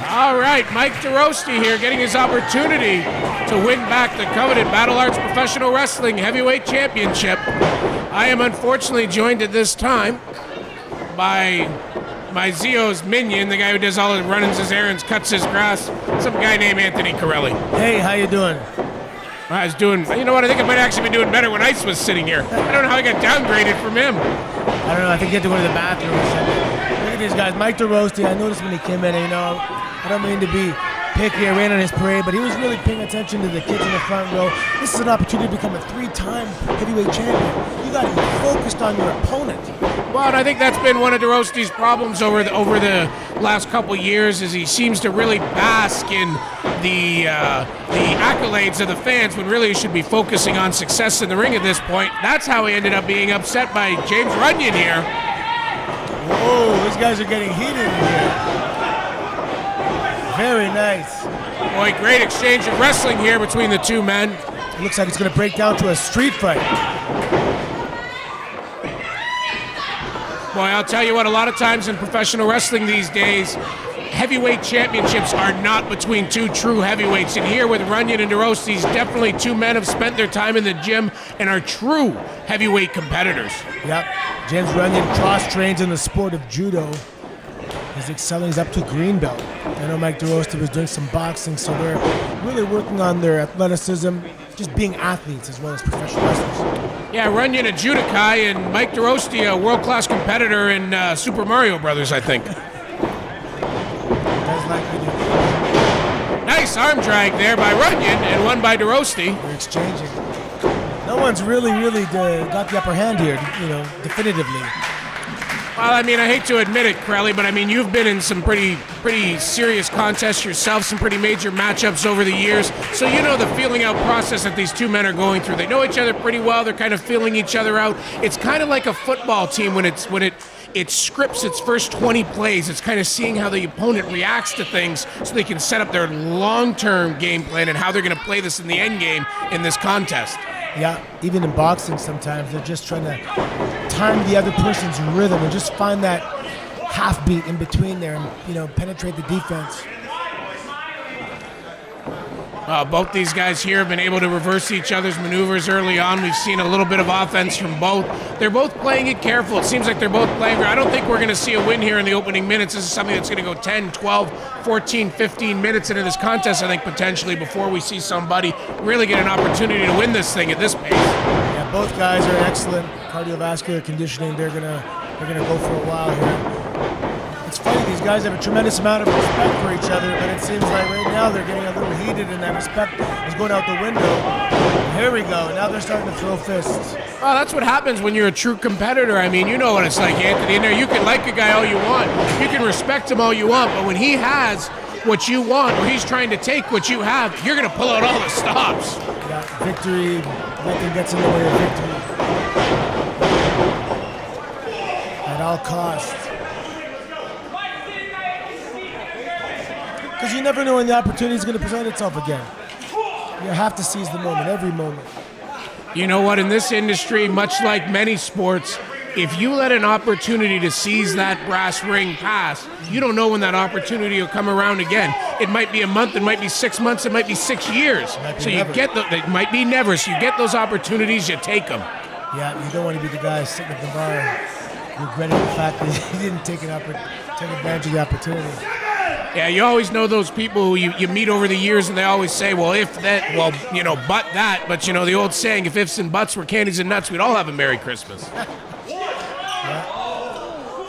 All right, Mike Dorosti here getting his opportunity to win back the coveted Battle Arts Professional Wrestling Heavyweight Championship. I am unfortunately joined at this time by my Zio's minion, the guy who does all his runs, his errands, cuts his grass, some guy named Anthony Carelli. Hey, how you doing? I was doing, you know what, I think I might actually be doing better when Ice was sitting here. I don't know how I got downgraded from him. I don't know, I think you had to go to the bathroom or something. Look at these guys, Mike Dorosti, I noticed when he came in, I don't mean to be picky or rain on his parade, but he was really paying attention to the kids in the front row. This is an opportunity to become a 3-time heavyweight champion. You got to be focused on your opponent. Well, and I think that's been one of Dorosti's problems over the last couple years, is he seems to really bask in the accolades of the fans when really he should be focusing on success in the ring at this point. That's how he ended up being upset by James Runyan here. Whoa, these guys are getting heated in here. Very nice. Boy, great exchange of wrestling here between the two men. It looks like it's going to break down to a street fight. Boy, I'll tell you what, a lot of times in professional wrestling these days, heavyweight championships are not between two true heavyweights. And here with Runyan and Dorosti, definitely two men have spent their time in the gym and are true heavyweight competitors. Yep. James Runyan cross-trains in the sport of judo. He's excelling up to green belt. I know Mike Dorosti was doing some boxing, so they're really working on their athleticism, just being athletes as well as professional wrestlers. Yeah, Runyan a judokai and Mike Dorosti a world-class competitor in Super Mario Brothers, I think. Nice arm drag there by Runyan and one by Dorosti. They're exchanging. No one's really got the upper hand here, definitively. Well, I mean, I hate to admit it, Carelli, but I mean, you've been in some pretty serious contests yourself, some pretty major matchups over the years, so you know the feeling out process that these two men are going through. They know each other pretty well. They're kind of feeling each other out. It's kind of like a football team when it scripts its first 20 plays. It's kind of seeing how the opponent reacts to things so they can set up their long-term game plan and how they're going to play this in the end game in this contest. Yeah, even in boxing sometimes they're just trying to time the other person's rhythm and just find that half beat in between there and, penetrate the defense. Both these guys here have been able to reverse each other's maneuvers early on. We've seen a little bit of offense from both. They're both playing it careful. It seems like they're both playing. I don't think we're going to see a win here in the opening minutes. This is something that's going to go 10, 12, 14, 15 minutes into this contest, I think, potentially, before we see somebody really get an opportunity to win this thing at this pace. Yeah, both guys are in excellent cardiovascular conditioning. They're gonna go for a while here. It's funny, these guys have a tremendous amount of respect for each other, but it seems like right now they're getting a little heated and that respect is going out the window. Here we go, now they're starting to throw fists. Well, that's what happens when you're a true competitor. I mean, you know what it's like, Anthony. In there, you can like a guy all you want. You can respect him all you want, but when he has what you want or he's trying to take what you have, you're going to pull out all the stops. Yeah, victory, nothing gets in the way of victory. At all costs. Because you never know when the opportunity is going to present itself again. You have to seize the moment, every moment. You know what? In this industry, much like many sports, if you let an opportunity to seize that brass ring pass, you don't know when that opportunity will come around again. It might be a month, it might be 6 months, it might be 6 years. So you get it might be never. So you get those opportunities, you take them. Yeah, you don't want to be the guy sitting at the bar regretting the fact that he didn't take advantage of the opportunity. Yeah, you always know those people who you meet over the years and they always say, well, but that. But, the old saying, if ifs and buts were candies and nuts, we'd all have a Merry Christmas. Yeah.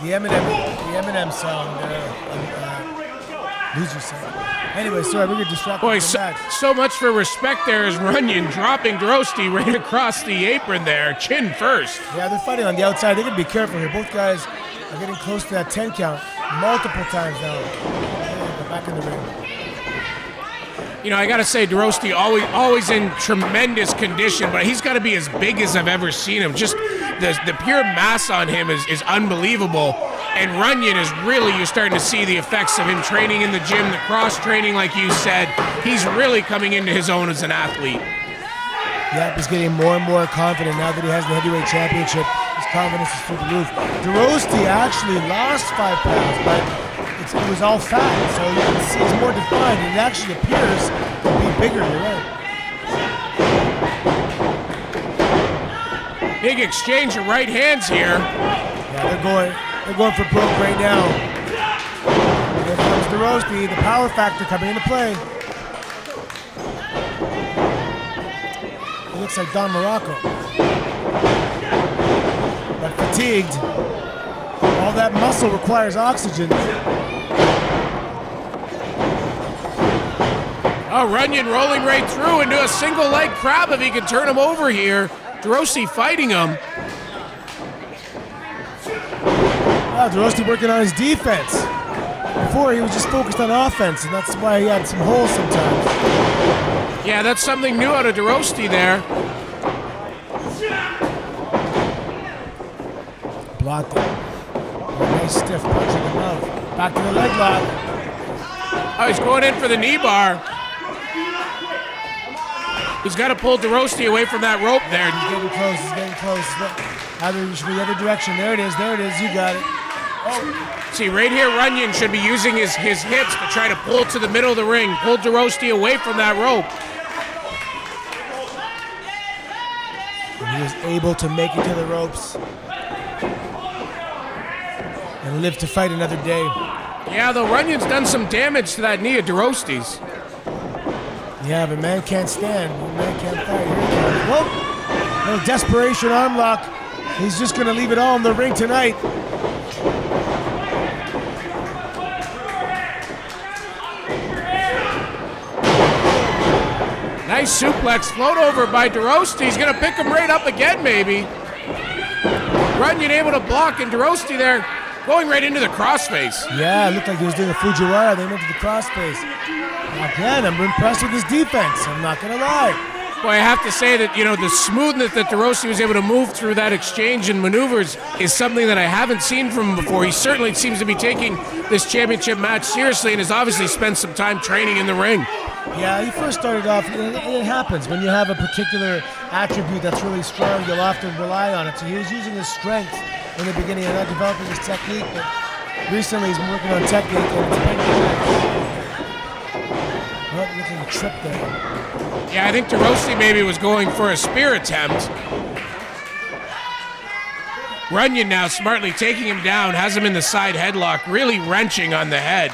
The Eminem song, Lose Yourself. Anyway, sorry, we get distracted. Boy, so much for respect there as Runyan dropping Dorosti right across the apron there, chin first. Yeah, they're fighting on the outside. They got to be careful here. Both guys are getting close to that 10 count multiple times now. Back in the ring. I got to say, Dorosti always in tremendous condition, but he's got to be as big as I've ever seen him. Just the pure mass on him is unbelievable. And Runyan is really, you're starting to see the effects of him training in the gym, the cross-training, like you said. He's really coming into his own as an athlete. Yep, he's getting more and more confident now that he has the heavyweight championship. His confidence is through the roof. Dorosti actually lost 5 pounds, but it was all fat, so you can see it's more defined, and it actually appears to be bigger. You're right. Big exchange of right hands here. Yeah, they're going for broke right now. Here comes Dorosti, the power factor coming into play. It looks like Don Morocco. But fatigued. All that muscle requires oxygen. Oh, Runyan rolling right through into a single leg crab if he can turn him over here. Dorosti fighting him. Wow, Dorosti working on his defense. Before, he was just focused on offense, and that's why he had some holes sometimes. Yeah, that's something new out of Dorosti there. Blocked it. Nice stiff punch in the mouth. Back to the leg lock. Oh, he's going in for the knee bar. He's got to pull Dorosti away from that rope there. He's getting close, he's getting close. Either you should be the other direction. There it is, you got it. Oh. See, right here, Runyan should be using his hips to try to pull to the middle of the ring, pull Dorosti away from that rope. And he was able to make it to the ropes and live to fight another day. Yeah, though Runyan's done some damage to that knee of Dorosti's. Yeah, but man can't stand. Man can't fight. Here he goes. Whoa! Little desperation arm lock. He's just going to leave it all in the ring tonight. Nice suplex, float over by Dorosti. He's going to pick him right up again, maybe. Runyan able to block, and Dorosti there going right into the crossface. Yeah, it looked like he was doing a Fujiwara. They went to the crossface. Again, I'm impressed with his defense. I'm not going to lie. Boy, I have to say that, the smoothness that Dorosti was able to move through that exchange and maneuvers is something that I haven't seen from him before. He certainly seems to be taking this championship match seriously and has obviously spent some time training in the ring. Yeah, he first started off, it happens. When you have a particular attribute that's really strong, you'll often rely on it. So he was using his strength in the beginning and not developing his technique, but recently he's been working on technique and it's been good. Oh, looking at a trip there. Yeah, I think Dorosti maybe was going for a spear attempt. Runyan now smartly taking him down, has him in the side headlock, really wrenching on the head.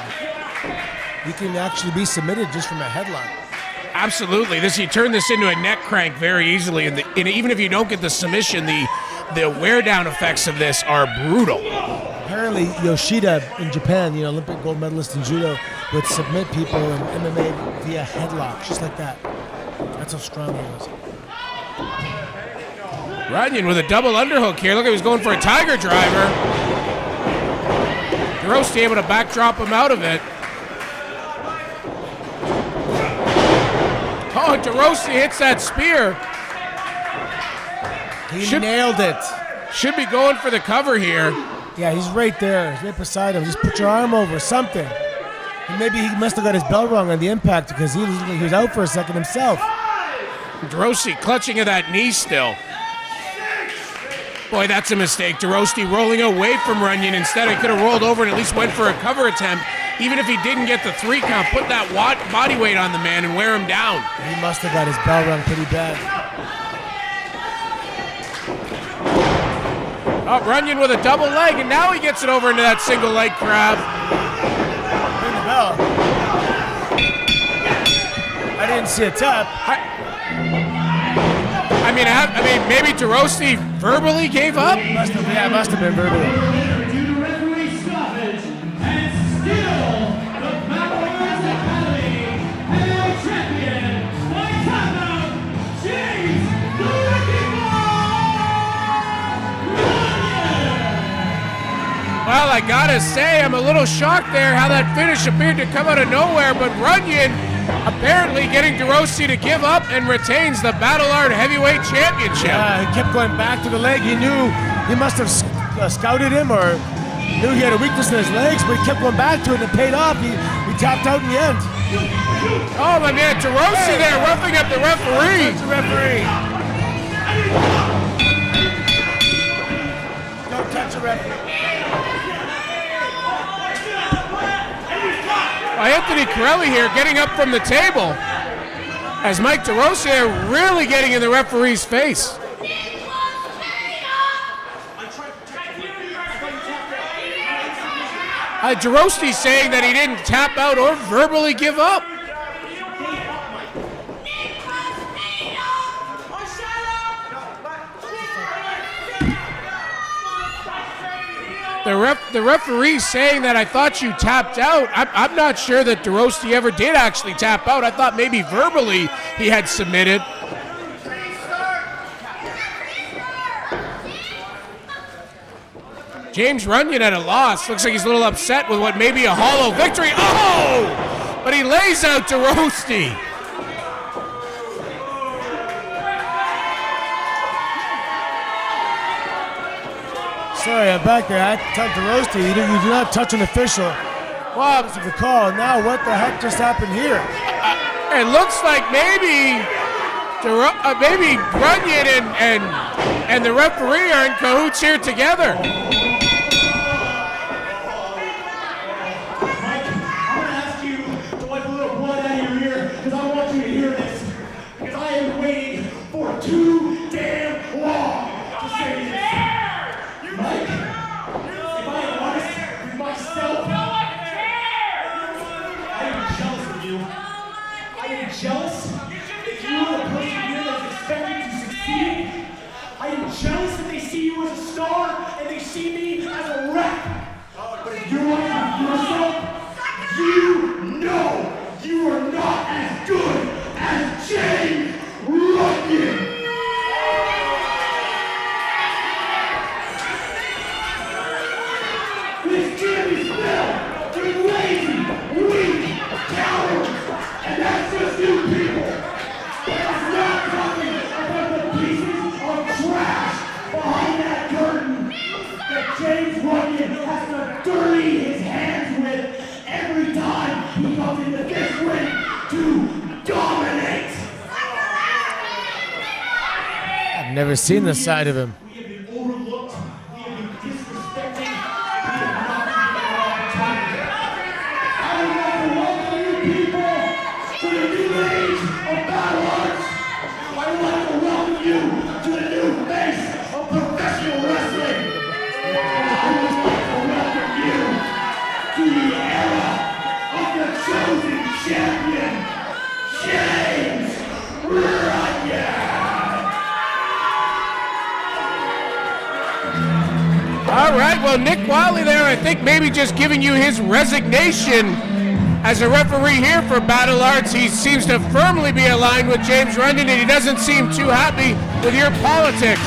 He can actually be submitted just from a headlock. Absolutely. You turn this into a neck crank very easily, and even if you don't get the submission, the wear down effects of this are brutal. Apparently, Yoshida in Japan, Olympic gold medalist in judo, would submit people in MMA via headlock, just like that. That's how strong he was. Runyan with a double underhook here. Look, he was going for a tiger driver. Dorosti able to backdrop him out of it. Oh, Dorosti hits that spear. He nailed it. Should be going for the cover here. Yeah, he's right there. He's right beside him. Just put your arm over something. And maybe he must have got his bell wrong on the impact because he was out for a second himself. Dorosti clutching at that knee still. Boy, that's a mistake. Dorosti rolling away from Runyan. Instead, he could have rolled over and at least went for a cover attempt. Even if he didn't get the 3 count, put that body weight on the man and wear him down. He must have got his bell rung pretty bad. Oh, Runyan with a double leg, and now he gets it over into that single leg crab. Ring the bell. I didn't see a tap. I mean, maybe Dorosti verbally gave up? Must have been verbally. Due to referee stoppage, and still the Battle Royals Academy heavyweight champion, by timeout, James Runyan. Well, I gotta say, I'm a little shocked there how that finish appeared to come out of nowhere, but Runyan apparently getting Dorosti to give up and retains the Battle Art Heavyweight Championship. Yeah, he kept going back to the leg. He knew he must have scouted him or knew he had a weakness in his legs, but he kept going back to it and it paid off. He tapped out in the end. Oh, my man, Dorosti there roughing up the referee. That's the referee. Don't touch the referee. Anthony Carelli here getting up from the table as Mike Dorosti really getting in the referee's face. Dorosti saying that he didn't tap out or verbally give up. The referee saying that I thought you tapped out. I'm not sure that Dorosti ever did actually tap out. I thought maybe verbally he had submitted. James Runyan at a loss. Looks like he's a little upset with what may be a hollow victory. Oh! But he lays out Dorosti. Sorry, I'm back there. I told Dorosti, you do not touch an official. Wow, this is the call. Now what the heck just happened here? It looks like maybe Runyan and the referee are in cahoots here together. Mike, I'm going to ask you to wipe a little blood out of your ear because I want you to hear this. Because I am waiting for too damn long to say this. Mike, if I am honest with myself, I am jealous of you. I am jealous that you are the person here that's expected to succeed. I am jealous that they see you as a star and they see me as a wreck. But if you're honest with yourself, you know you are not as good as James Runyan. This gym is filled with lazy, weak cowards, and that's just you people. But I'm not talking about the pieces of trash behind that curtain that James Runyan has to dirty his hands with every time he comes into this ring to dominate. I've never seen this side of him. We have been overlooked. We have been disrespected. I would like to welcome you people to the new age of battle arts. I would like to welcome you to the new face of professional wrestling. And I would like to welcome you to the era of the chosen champion, James Runyan. All right, well, Nick Wildey there, I think maybe just giving you his resignation as a referee here for Battle Arts. He seems to firmly be aligned with James Runyan, and he doesn't seem too happy with your politics.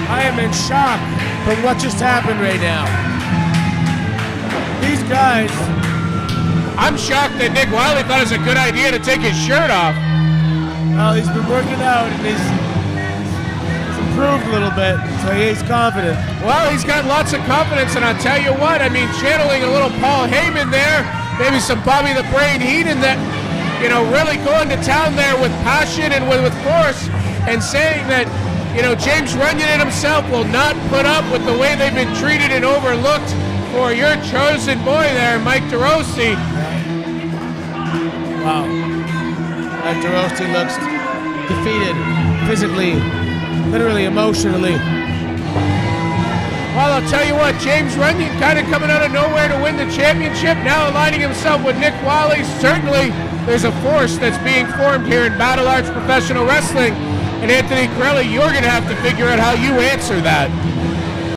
I am in shock from what just happened right now. These guys, I'm shocked that Nick Wildey thought it was a good idea to take his shirt off. well, he's been working out and he's improved a little bit, so he's confident. Well, he's got lots of confidence, and I'll tell you what, I mean, channeling a little Paul Heyman there, maybe some Bobby the Brain Heenan that, you know, really going to town there with passion and with force, and saying that, you know, James Runyan and himself will not put up with the way they've been treated and overlooked for your chosen boy there, Mike Dorosti. Wow. Dorosti looks defeated physically, literally, emotionally. Well, I'll tell you what, James Runyan kind of coming out of nowhere to win the championship, now aligning himself with Nick Wildey. Certainly, there's a force that's being formed here in Battle Arts Professional Wrestling. And Anthony Carelli, you're going to have to figure out how you answer that.